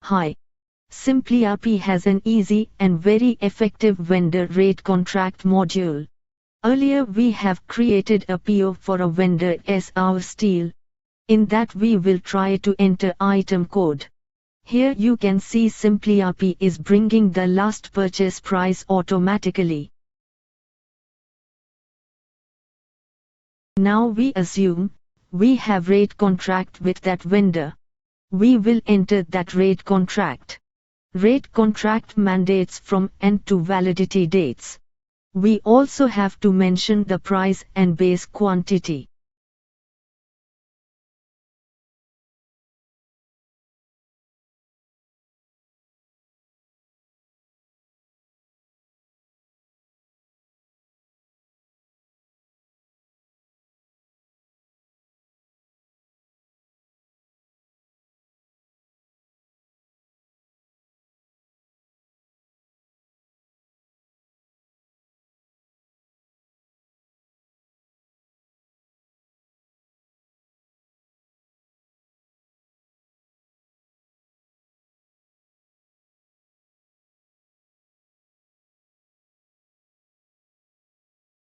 Hi. simpliRP has an easy and very effective vendor rate contract module. Earlier we have created a PO for a vendor as our steel. In that we will try to enter item code. Here you can see simpliRP is bringing the last purchase price automatically. Now we assume we have rate contract with that vendor. We will enter that rate contract. Rate contract mandates from and to validity dates. We also have to mention the price and base quantity.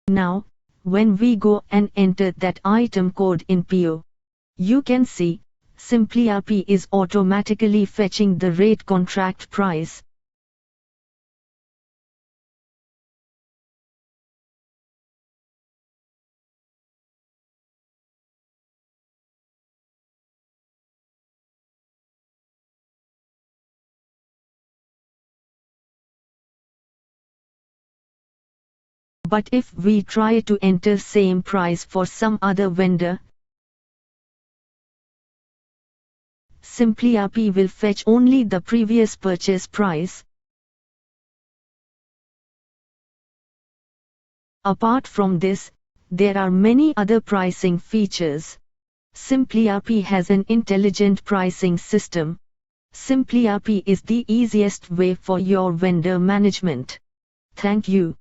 Now, when we go and enter that item code in PO, you can see, simpliRP is automatically fetching the rate contract price. But if we try to enter same price for some other vendor, simpliRP will fetch only the previous purchase price. Apart from this, there are many other pricing features. simpliRP has an intelligent pricing system. simpliRP is the easiest way for your vendor management. Thank you.